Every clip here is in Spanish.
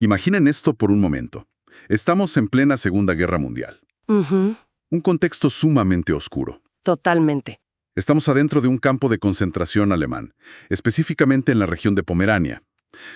Imaginen esto por un momento. Estamos en plena Segunda Guerra Mundial. Ujú, Un contexto sumamente oscuro. totalmente. Estamos adentro de un campo de concentración alemán, específicamente en la región de Pomerania.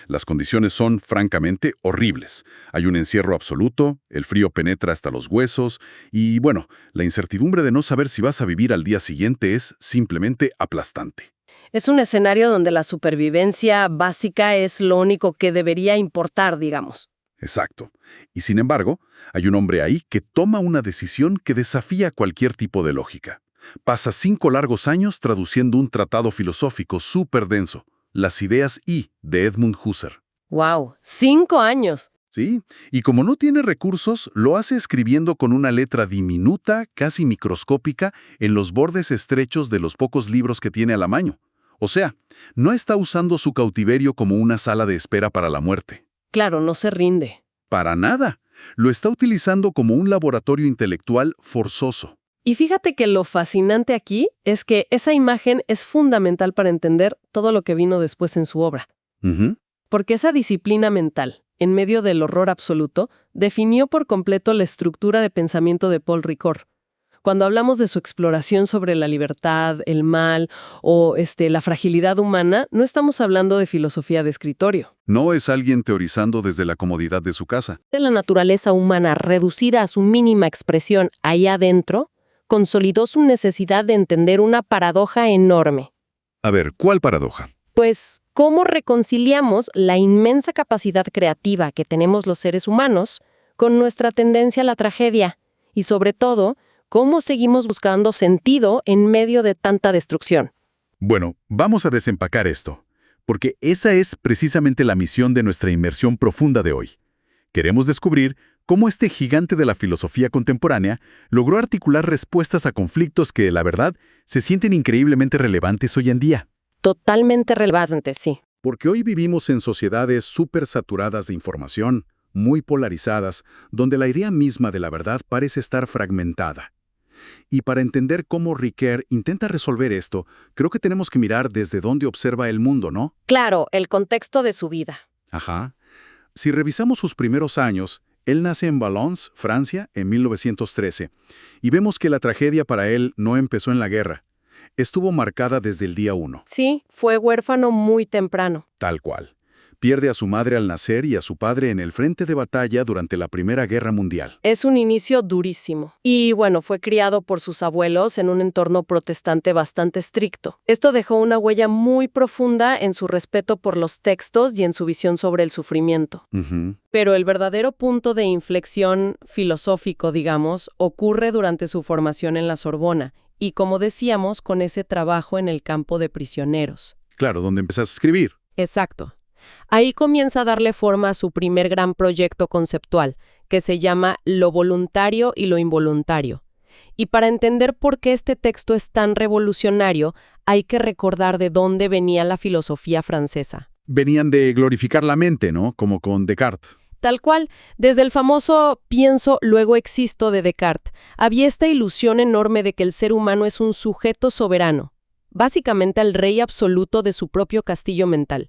Las condiciones son francamente horribles. Hay un encierro absoluto, el frío penetra hasta los huesos y, bueno, la incertidumbre de no saber si vas a vivir al día siguiente es simplemente aplastante. Es un escenario donde la supervivencia básica es lo único que debería importar, digamos. Exacto. Y sin embargo, hay un hombre ahí que toma una decisión que desafía cualquier tipo de lógica. Pasa 5 largos años traduciendo un tratado filosófico súper denso, Las ideas I, de Edmund Husserl. ¡Wow! 5 años. ¿Sí? Y como no tiene recursos, lo hace escribiendo con una letra diminuta, casi microscópica, en los bordes estrechos de los pocos libros que tiene a la mano. O sea, no está usando su cautiverio como una sala de espera para la muerte. Claro, no se rinde. Para nada. Lo está utilizando como un laboratorio intelectual forzoso. Y fíjate que lo fascinante aquí es que esa imagen es fundamental para entender todo lo que vino después en su obra. Ujú. Porque esa disciplina mental, en medio del horror absoluto, definió por completo la estructura de pensamiento de Paul Ricoeur. Cuando hablamos de su exploración sobre la libertad, el mal o la fragilidad humana, no estamos hablando de filosofía de escritorio. No es alguien teorizando desde la comodidad de su casa. La naturaleza humana reducida a su mínima expresión ahí adentro, consolidó su necesidad de entender una paradoja enorme. A ver, ¿cuál paradoja? Pues, ¿cómo reconciliamos la inmensa capacidad creativa que tenemos los seres humanos con nuestra tendencia a la tragedia? Y sobre todo, ¿cómo seguimos buscando sentido en medio de tanta destrucción? Bueno, vamos a desempacar esto, porque esa es precisamente la misión de nuestra inmersión profunda de hoy. Queremos descubrir cómo este gigante de la filosofía contemporánea logró articular respuestas a conflictos que, la verdad, se sienten increíblemente relevantes hoy en día. Totalmente relevante, sí. Porque hoy vivimos en sociedades súper saturadas de información, muy polarizadas, donde la idea misma de la verdad parece estar fragmentada. Y para entender cómo Ricoeur intenta resolver esto, creo que tenemos que mirar desde dónde observa el mundo, ¿no? Claro, el contexto de su vida. Ajá. Si revisamos sus primeros años, él nace en Valence, Francia, en 1913, y vemos que la tragedia para él no empezó en la guerra. Estuvo marcada desde el día 1, Sí, fue huérfano muy temprano. tal cual. Pierde a su madre al nacer y a su padre en el frente de batalla durante la Primera Guerra Mundial. Es un inicio durísimo. Y bueno, fue criado por sus abuelos en un entorno protestante bastante estricto. Esto dejó una huella muy profunda en su respeto por los textos y en su visión sobre el sufrimiento. Ujú. Pero el verdadero punto de inflexión filosófico, digamos, ocurre durante su formación en la Sorbona y, como decíamos, con ese trabajo en el campo de prisioneros. Claro, donde empezaste a escribir. Exacto. Ahí comienza a darle forma a su primer gran proyecto conceptual, que se llama Lo voluntario y lo involuntario. Y para entender por qué este texto es tan revolucionario, hay que recordar de dónde venía la filosofía francesa. Venían de glorificar la mente, ¿no? Como con Descartes. Tal cual, desde el famoso pienso, luego existo de Descartes, había esta ilusión enorme de que el ser humano es un sujeto soberano, básicamente el rey absoluto de su propio castillo mental.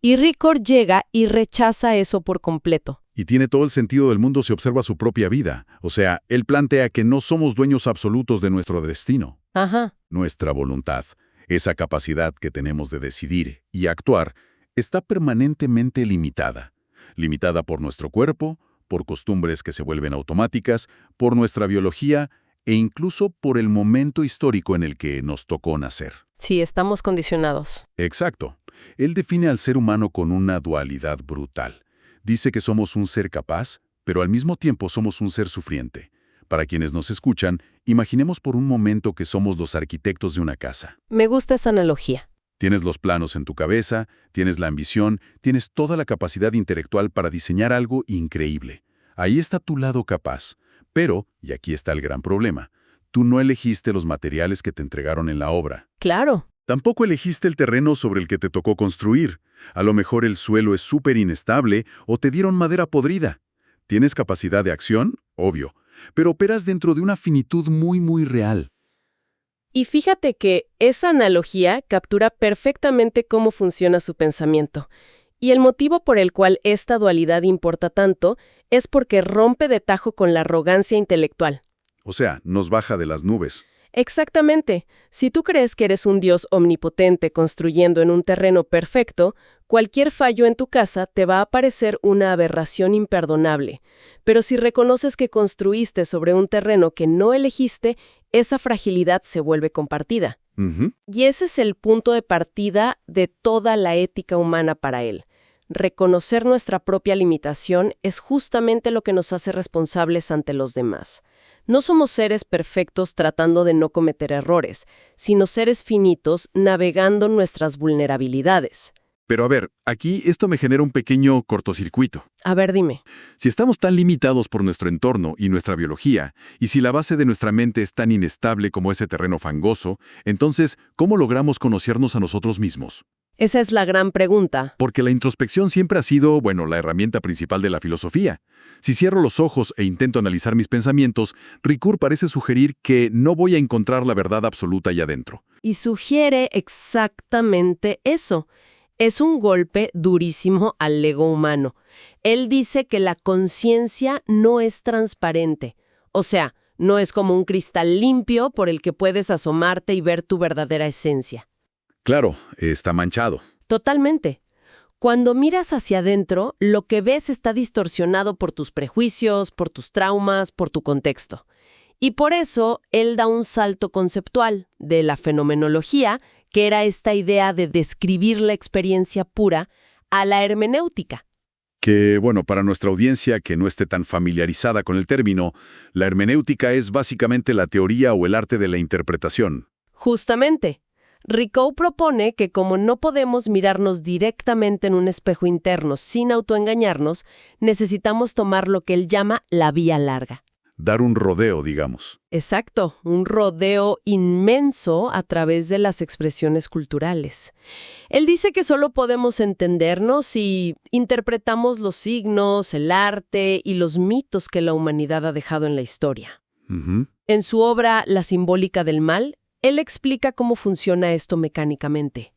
Y Ricoeur llega y rechaza eso por completo. Y tiene todo el sentido del mundo si observa su propia vida. O sea, él plantea que no somos dueños absolutos de nuestro destino. Ajá. Nuestra voluntad, esa capacidad que tenemos de decidir y actuar, está permanentemente limitada. Limitada por nuestro cuerpo, por costumbres que se vuelven automáticas, por nuestra biología e incluso por el momento histórico en el que nos tocó nacer. Sí, estamos condicionados. Exacto. Él define al ser humano con una dualidad brutal. Dice que somos un ser capaz, pero al mismo tiempo somos un ser sufriente. Para quienes nos escuchan, imaginemos por un momento que somos los arquitectos de una casa. Me gusta esa analogía. Tienes los planos en tu cabeza, tienes la ambición, tienes toda la capacidad intelectual para diseñar algo increíble. Ahí está tu lado capaz. Pero, y aquí está el gran problema, tú no elegiste los materiales que te entregaron en la obra. Claro. Tampoco elegiste el terreno sobre el que te tocó construir. A lo mejor el suelo es súper inestable o te dieron madera podrida. ¿Tienes capacidad de acción? Obvio. Pero operas dentro de una finitud muy real. Y fíjate que esa analogía captura perfectamente cómo funciona su pensamiento. Y el motivo por el cual esta dualidad importa tanto es porque rompe de tajo con la arrogancia intelectual. O sea, nos baja de las nubes. Exactamente. Si tú crees que eres un Dios omnipotente construyendo en un terreno perfecto, cualquier fallo en tu casa te va a parecer una aberración imperdonable. Pero si reconoces que construiste sobre un terreno que no elegiste, esa fragilidad se vuelve compartida. Ujú. Y ese es el punto de partida de toda la ética humana para él. Reconocer nuestra propia limitación es justamente lo que nos hace responsables ante los demás. No somos seres perfectos tratando de no cometer errores, sino seres finitos navegando nuestras vulnerabilidades. Pero a ver, aquí esto me genera un pequeño cortocircuito. A ver, dime. Si estamos tan limitados por nuestro entorno y nuestra biología, y si la base de nuestra mente es tan inestable como ese terreno fangoso, entonces, ¿cómo logramos conocernos a nosotros mismos? Esa es la gran pregunta. Porque la introspección siempre ha sido, la herramienta principal de la filosofía. Si cierro los ojos e intento analizar mis pensamientos, Ricoeur parece sugerir que no voy a encontrar la verdad absoluta allá adentro. Y sugiere exactamente eso. Es un golpe durísimo al ego humano. Él dice que la conciencia no es transparente. O sea, no es como un cristal limpio por el que puedes asomarte y ver tu verdadera esencia. Claro, está manchado. Totalmente. Cuando miras hacia adentro, lo que ves está distorsionado por tus prejuicios, por tus traumas, por tu contexto. Y por eso, él da un salto conceptual de la fenomenología, que era esta idea de describir la experiencia pura, a la hermenéutica. Que, para nuestra audiencia que no esté tan familiarizada con el término, la hermenéutica es básicamente la teoría o el arte de la interpretación. Justamente. Ricoeur propone que como no podemos mirarnos directamente en un espejo interno sin autoengañarnos, necesitamos tomar lo que él llama la vía larga. Dar un rodeo, digamos. Exacto, un rodeo inmenso a través de las expresiones culturales. Él dice que solo podemos entendernos si interpretamos los signos, el arte y los mitos que la humanidad ha dejado en la historia. Ujú. En su obra La simbólica del mal, él explica cómo funciona esto mecánicamente.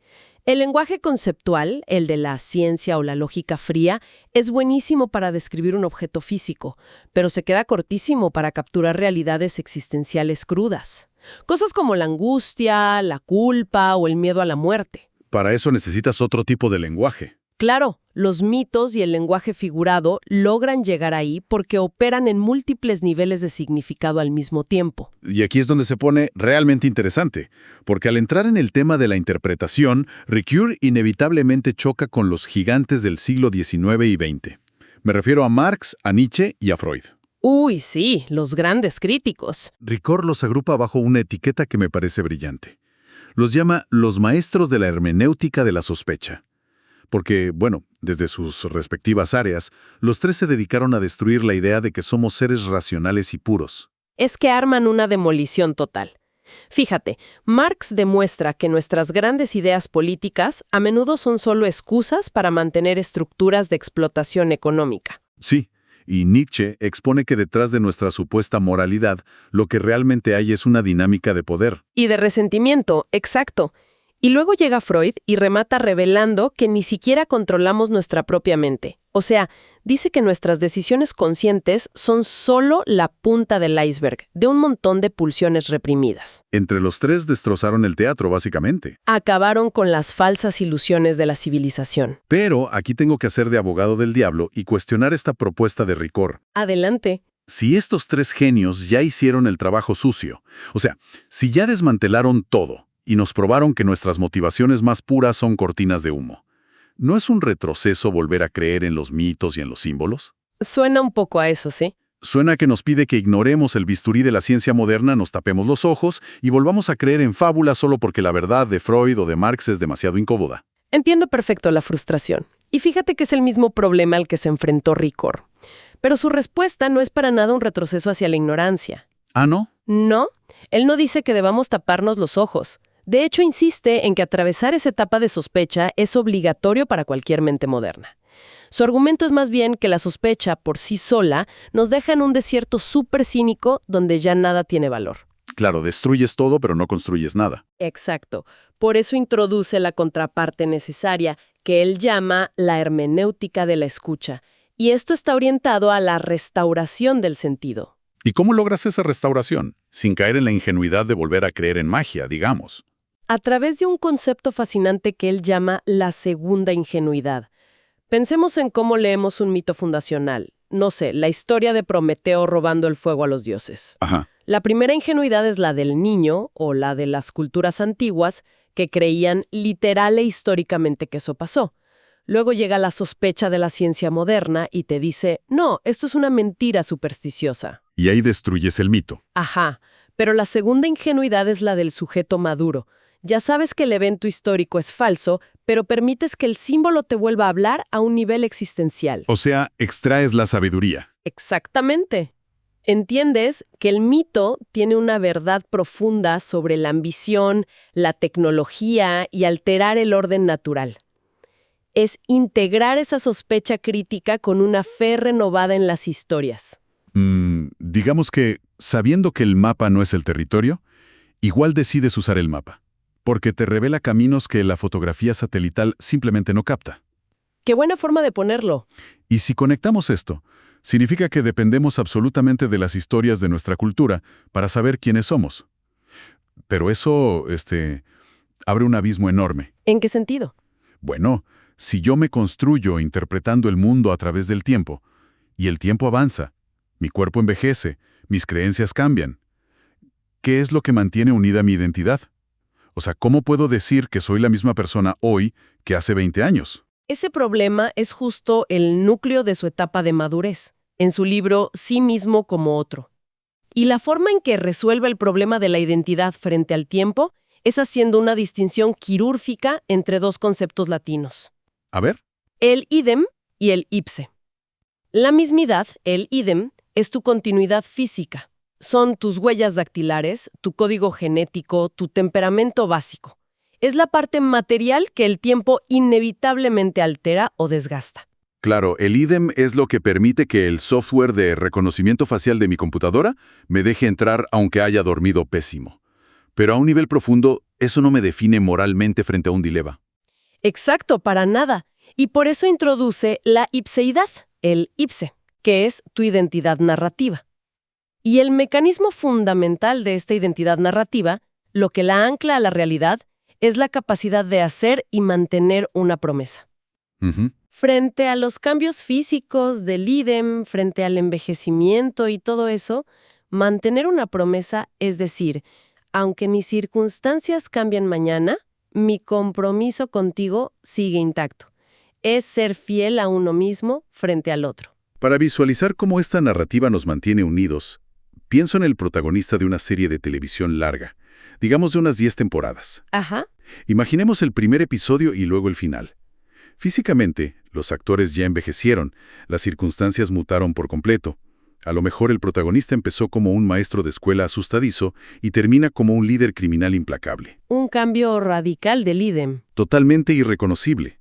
El lenguaje conceptual, el de la ciencia o la lógica fría, es buenísimo para describir un objeto físico, pero se queda cortísimo para capturar realidades existenciales crudas. Cosas como la angustia, la culpa o el miedo a la muerte. Para eso necesitas otro tipo de lenguaje. Claro, los mitos y el lenguaje figurado logran llegar ahí porque operan en múltiples niveles de significado al mismo tiempo. Y aquí es donde se pone realmente interesante, porque al entrar en el tema de la interpretación, Ricoeur inevitablemente choca con los gigantes del siglo XIX y XX. Me refiero a Marx, a Nietzsche y a Freud. Uy, sí, los grandes críticos. Ricoeur los agrupa bajo una etiqueta que me parece brillante. Los llama los maestros de la hermenéutica de la sospecha. Porque, desde sus respectivas áreas, los tres se dedicaron a destruir la idea de que somos seres racionales y puros. Es que arman una demolición total. Fíjate, Marx demuestra que nuestras grandes ideas políticas a menudo son solo excusas para mantener estructuras de explotación económica. Sí, y Nietzsche expone que detrás de nuestra supuesta moralidad, lo que realmente hay es una dinámica de poder. Y de resentimiento, exacto. Y luego llega Freud y remata revelando que ni siquiera controlamos nuestra propia mente. O sea, dice que nuestras decisiones conscientes son solo la punta del iceberg de un montón de pulsiones reprimidas. Entre los tres destrozaron el teatro, básicamente. Acabaron con las falsas ilusiones de la civilización. Pero aquí tengo que hacer de abogado del diablo y cuestionar esta propuesta de Ricoeur. Adelante. Si estos tres genios ya hicieron el trabajo sucio, o sea, si ya desmantelaron todo, y nos probaron que nuestras motivaciones más puras son cortinas de humo, ¿no es un retroceso volver a creer en los mitos y en los símbolos? Suena un poco a eso, ¿sí? Suena que nos pide que ignoremos el bisturí de la ciencia moderna, nos tapemos los ojos y volvamos a creer en fábulas solo porque la verdad de Freud o de Marx es demasiado incómoda. Entiendo perfecto la frustración. Y fíjate que es el mismo problema al que se enfrentó Ricoeur. Pero su respuesta no es para nada un retroceso hacia la ignorancia. ¿Ah, no? No, él no dice que debamos taparnos los ojos. De hecho, insiste en que atravesar esa etapa de sospecha es obligatorio para cualquier mente moderna. Su argumento es más bien que la sospecha, por sí sola, nos deja en un desierto súper cínico donde ya nada tiene valor. Claro, destruyes todo, pero no construyes nada. Exacto. Por eso introduce la contraparte necesaria, que él llama la hermenéutica de la escucha, y esto está orientado a la restauración del sentido. ¿Y cómo logras esa restauración? Sin caer en la ingenuidad de volver a creer en magia, digamos. A través de un concepto fascinante que él llama la segunda ingenuidad. Pensemos en cómo leemos un mito fundacional. No sé, la historia de Prometeo robando el fuego a los dioses. Ajá. La primera ingenuidad es la del niño, o la de las culturas antiguas, que creían literal e históricamente que eso pasó. Luego llega la sospecha de la ciencia moderna y te dice, no, esto es una mentira supersticiosa. Y ahí destruyes el mito. Ajá, pero la segunda ingenuidad es la del sujeto maduro. Ya sabes que el evento histórico es falso, pero permites que el símbolo te vuelva a hablar a un nivel existencial. O sea, extraes la sabiduría. Exactamente. Entiendes que el mito tiene una verdad profunda sobre la ambición, la tecnología y alterar el orden natural. Es integrar esa sospecha crítica con una fe renovada en las historias. Digamos que, sabiendo que el mapa no es el territorio, igual decides usar el mapa, porque te revela caminos que la fotografía satelital simplemente no capta. ¡Qué buena forma de ponerlo! Y si conectamos esto, significa que dependemos absolutamente de las historias de nuestra cultura para saber quiénes somos. Pero eso, abre un abismo enorme. ¿En qué sentido? Bueno, si yo me construyo interpretando el mundo a través del tiempo, y el tiempo avanza, mi cuerpo envejece, mis creencias cambian, ¿qué es lo que mantiene unida mi identidad? O sea, ¿cómo puedo decir que soy la misma persona hoy que hace 20 años? Ese problema es justo el núcleo de su etapa de madurez, en su libro Sí mismo como otro. Y la forma en que resuelve el problema de la identidad frente al tiempo es haciendo una distinción quirúrgica entre dos conceptos latinos. A ver. El idem y el ipse. La mismidad, el idem, es tu continuidad física. Son tus huellas dactilares, tu código genético, tu temperamento básico. Es la parte material que el tiempo inevitablemente altera o desgasta. Claro, el idem es lo que permite que el software de reconocimiento facial de mi computadora me deje entrar aunque haya dormido pésimo. Pero a un nivel profundo, eso no me define moralmente frente a un dilema. Exacto, para nada. Y por eso introduce la ipseidad, el ipse, que es tu identidad narrativa. Y el mecanismo fundamental de esta identidad narrativa, lo que la ancla a la realidad, es la capacidad de hacer y mantener una promesa. Frente a los cambios físicos del idem, frente al envejecimiento y todo eso, mantener una promesa, es decir, aunque mis circunstancias cambian mañana, mi compromiso contigo sigue intacto. Es ser fiel a uno mismo frente al otro. Para visualizar cómo esta narrativa nos mantiene unidos, pienso en el protagonista de una serie de televisión larga, digamos de unas 10 temporadas. Ajá. Imaginemos el primer episodio y luego el final. Físicamente, los actores ya envejecieron, las circunstancias mutaron por completo. A lo mejor el protagonista empezó como un maestro de escuela asustadizo y termina como un líder criminal implacable. Un cambio radical del idem. Totalmente irreconocible.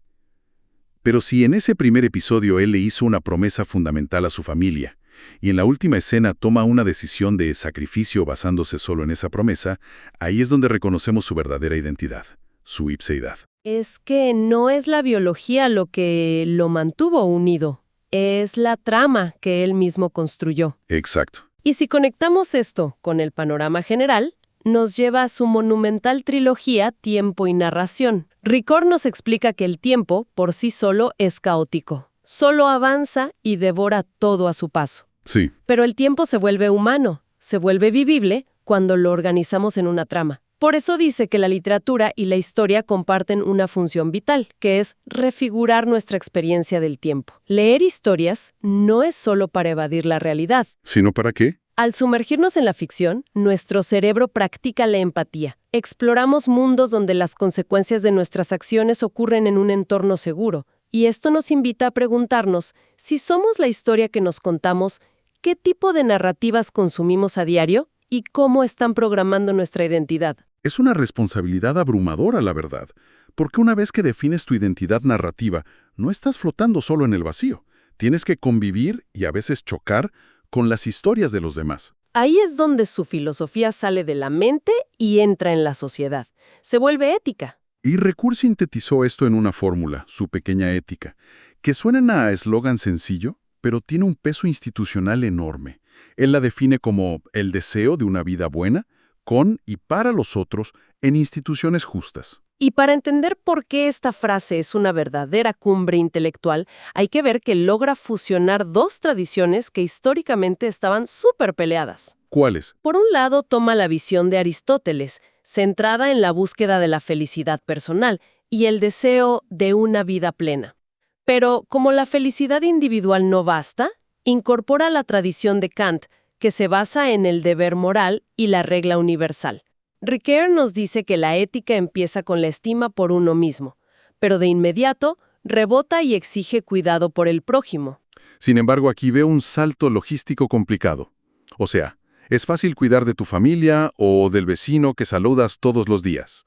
Pero si en ese primer episodio él le hizo una promesa fundamental a su familia, y en la última escena toma una decisión de sacrificio basándose solo en esa promesa, ahí es donde reconocemos su verdadera identidad, su ipseidad. Es que no es la biología lo que lo mantuvo unido, es la trama que él mismo construyó. Exacto. Y si conectamos esto con el panorama general, nos lleva a su monumental trilogía Tiempo y Narración. Ricord nos explica que el tiempo, por sí solo, es caótico. Solo avanza y devora todo a su paso. Sí. Pero el tiempo se vuelve humano, se vuelve vivible cuando lo organizamos en una trama. Por eso dice que la literatura y la historia comparten una función vital, que es refigurar nuestra experiencia del tiempo. Leer historias no es solo para evadir la realidad. ¿Sino para qué? Al sumergirnos en la ficción, nuestro cerebro practica la empatía. Exploramos mundos donde las consecuencias de nuestras acciones ocurren en un entorno seguro. Y esto nos invita a preguntarnos, si somos la historia que nos contamos, ¿qué tipo de narrativas consumimos a diario y cómo están programando nuestra identidad? Es una responsabilidad abrumadora, la verdad, porque una vez que defines tu identidad narrativa, no estás flotando solo en el vacío. Tienes que convivir y a veces chocar con las historias de los demás. Ahí es donde su filosofía sale de la mente y entra en la sociedad. Se vuelve ética. Y Ricoeur sintetizó esto en una fórmula, su pequeña ética, que suena a eslogan sencillo, pero tiene un peso institucional enorme. Él la define como el deseo de una vida buena, con y para los otros, en instituciones justas. Y para entender por qué esta frase es una verdadera cumbre intelectual, hay que ver que logra fusionar dos tradiciones que históricamente estaban súper peleadas. ¿Cuáles? Por un lado, toma la visión de Aristóteles, centrada en la búsqueda de la felicidad personal y el deseo de una vida plena. Pero como la felicidad individual no basta, incorpora la tradición de Kant, que se basa en el deber moral y la regla universal. Ricoeur nos dice que la ética empieza con la estima por uno mismo, pero de inmediato rebota y exige cuidado por el prójimo. Sin embargo, aquí veo un salto logístico complicado. O sea, es fácil cuidar de tu familia o del vecino que saludas todos los días.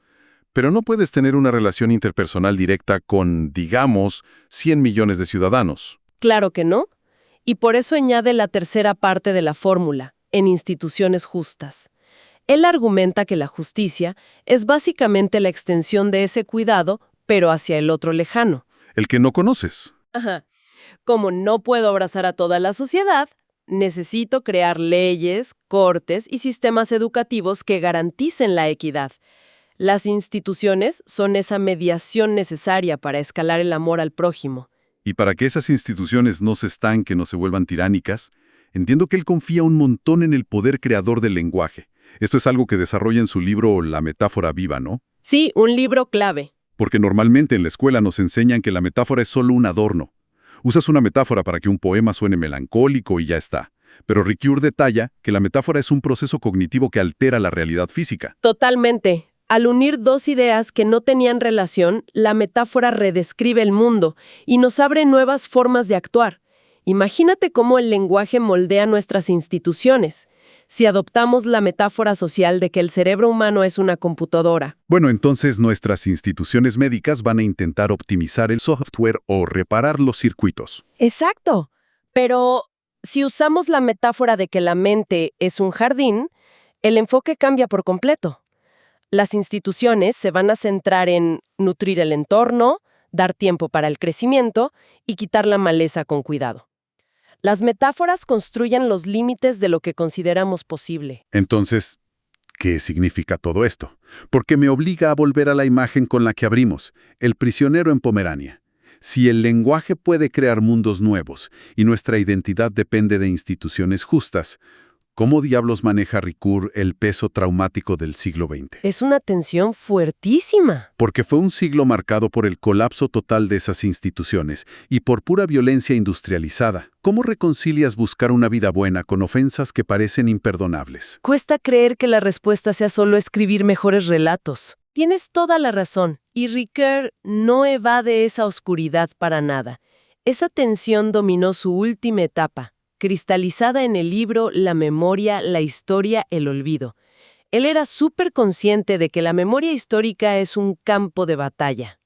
Pero no puedes tener una relación interpersonal directa con, digamos, 100 millones de ciudadanos. Claro que no. Y por eso añade la tercera parte de la fórmula, en instituciones justas. Él argumenta que la justicia es básicamente la extensión de ese cuidado, pero hacia el otro lejano. El que no conoces. Ajá. Como no puedo abrazar a toda la sociedad, necesito crear leyes, cortes y sistemas educativos que garanticen la equidad. Las instituciones son esa mediación necesaria para escalar el amor al prójimo. Y para que esas instituciones no se estanquen o se vuelvan tiránicas, entiendo que él confía un montón en el poder creador del lenguaje. Esto es algo que desarrolla en su libro La metáfora viva, ¿no? Sí, un libro clave. Porque normalmente en la escuela nos enseñan que la metáfora es solo un adorno. Usas una metáfora para que un poema suene melancólico y ya está. Pero Ricoeur detalla que la metáfora es un proceso cognitivo que altera la realidad física. Totalmente. Al unir dos ideas que no tenían relación, la metáfora redescribe el mundo y nos abre nuevas formas de actuar. Imagínate cómo el lenguaje moldea nuestras instituciones. Si adoptamos la metáfora social de que el cerebro humano es una computadora. Bueno, entonces nuestras instituciones médicas van a intentar optimizar el software o reparar los circuitos. Exacto. Pero si usamos la metáfora de que la mente es un jardín, el enfoque cambia por completo. Las instituciones se van a centrar en nutrir el entorno, dar tiempo para el crecimiento y quitar la maleza con cuidado. Las metáforas construyen los límites de lo que consideramos posible. Entonces, ¿qué significa todo esto? Porque me obliga a volver a la imagen con la que abrimos, el prisionero en Pomerania. Si el lenguaje puede crear mundos nuevos y nuestra identidad depende de instituciones justas, ¿cómo diablos maneja Ricoeur el peso traumático del siglo XX? Es una tensión fuertísima. Porque fue un siglo marcado por el colapso total de esas instituciones y por pura violencia industrializada. ¿Cómo reconcilias buscar una vida buena con ofensas que parecen imperdonables? Cuesta creer que la respuesta sea solo escribir mejores relatos. Tienes toda la razón, y Ricoeur no evade esa oscuridad para nada. Esa tensión dominó su última etapa, cristalizada en el libro La memoria, la historia, el olvido. Él era súper consciente de que la memoria histórica es un campo de batalla.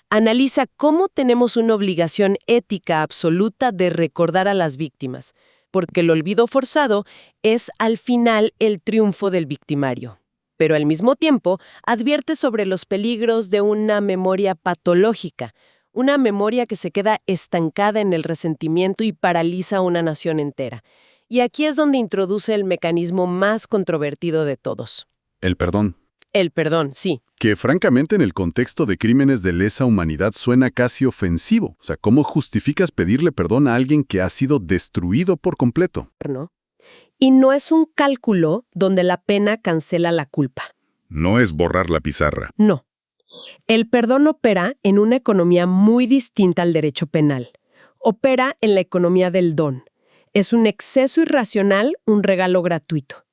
Analiza cómo tenemos una obligación ética absoluta de recordar a las víctimas, porque el olvido forzado es al final el triunfo del victimario. Pero al mismo tiempo advierte sobre los peligros de una memoria patológica, una memoria que se queda estancada en el resentimiento y paraliza a una nación entera. Y aquí es donde introduce el mecanismo más controvertido de todos. El perdón. El perdón, sí. Que francamente en el contexto de crímenes de lesa humanidad suena casi ofensivo. O sea, ¿cómo justificas pedirle perdón a alguien que ha sido destruido por completo? ¿No? Y no es un cálculo donde la pena cancela la culpa. No es borrar la pizarra. No. El perdón opera en una economía muy distinta al derecho penal. Opera en la economía del don. Es un exceso irracional, un regalo gratuito.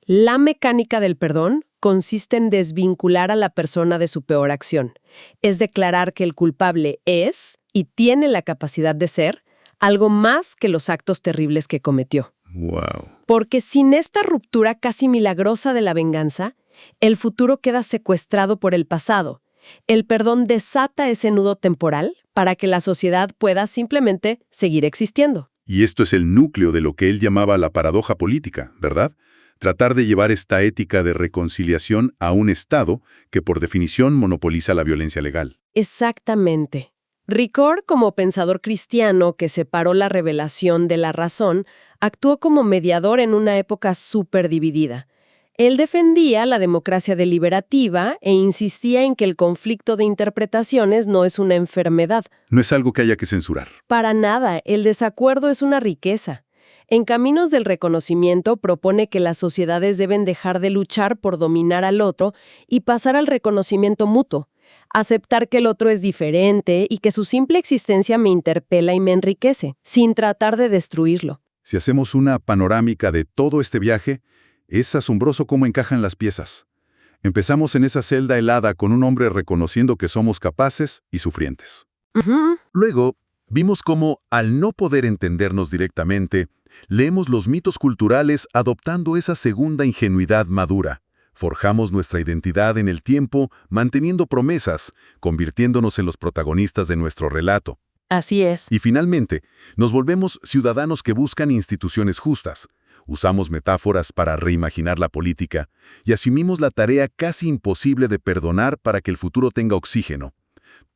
La mecánica del perdón consiste en desvincular a la persona de su peor acción. Es declarar que el culpable es, y tiene la capacidad de ser, algo más que los actos terribles que cometió. Wow. Porque sin esta ruptura casi milagrosa de la venganza, el futuro queda secuestrado por el pasado. El perdón desata ese nudo temporal para que la sociedad pueda simplemente seguir existiendo. Y esto es el núcleo de lo que él llamaba la paradoja política, ¿verdad? Tratar de llevar esta ética de reconciliación a un Estado que por definición monopoliza la violencia legal. Exactamente. Ricord, como pensador cristiano que separó la revelación de la razón, actuó como mediador en una época súper dividida. Él defendía la democracia deliberativa e insistía en que el conflicto de interpretaciones no es una enfermedad. No es algo que haya que censurar. Para nada, el desacuerdo es una riqueza. En Caminos del Reconocimiento propone que las sociedades deben dejar de luchar por dominar al otro y pasar al reconocimiento mutuo. Aceptar que el otro es diferente y que su simple existencia me interpela y me enriquece, sin tratar de destruirlo. Si hacemos una panorámica de todo este viaje, es asombroso cómo encajan las piezas. Empezamos en esa celda helada con un hombre reconociendo que somos capaces y sufrientes. Luego, vimos cómo, al no poder entendernos directamente, leemos los mitos culturales adoptando esa segunda ingenuidad madura. Forjamos nuestra identidad en el tiempo, manteniendo promesas, convirtiéndonos en los protagonistas de nuestro relato. Así es. Y finalmente, nos volvemos ciudadanos que buscan instituciones justas. Usamos metáforas para reimaginar la política y asumimos la tarea casi imposible de perdonar para que el futuro tenga oxígeno.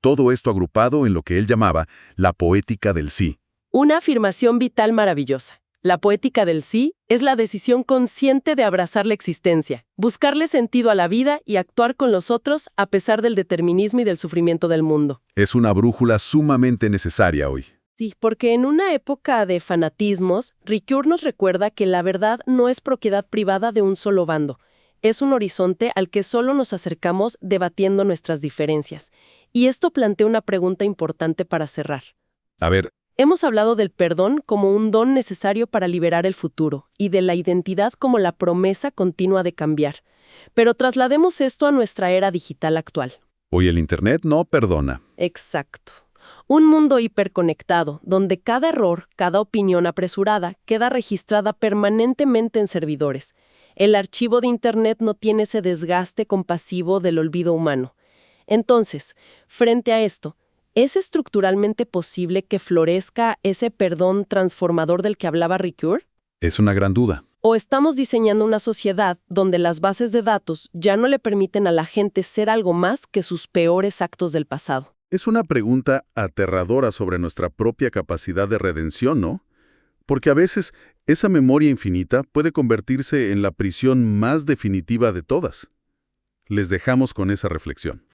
Todo esto agrupado en lo que él llamaba la poética del sí. Una afirmación vital maravillosa. La poética del sí es la decisión consciente de abrazar la existencia, buscarle sentido a la vida y actuar con los otros a pesar del determinismo y del sufrimiento del mundo. Es una brújula sumamente necesaria hoy. Sí, porque en una época de fanatismos, Ricoeur nos recuerda que la verdad no es propiedad privada de un solo bando. Es un horizonte al que solo nos acercamos debatiendo nuestras diferencias. Y esto plantea una pregunta importante para cerrar. A ver. Hemos hablado del perdón como un don necesario para liberar el futuro y de la identidad como la promesa continua de cambiar. Pero traslademos esto a nuestra era digital actual. Hoy el Internet no perdona. Exacto. Un mundo hiperconectado, donde cada error, cada opinión apresurada, queda registrada permanentemente en servidores. El archivo de Internet no tiene ese desgaste compasivo del olvido humano. Entonces, frente a esto, ¿es estructuralmente posible que florezca ese perdón transformador del que hablaba Ricoeur? Es una gran duda. ¿O estamos diseñando una sociedad donde las bases de datos ya no le permiten a la gente ser algo más que sus peores actos del pasado? Es una pregunta aterradora sobre nuestra propia capacidad de redención, ¿no? Porque a veces esa memoria infinita puede convertirse en la prisión más definitiva de todas. Les dejamos con esa reflexión.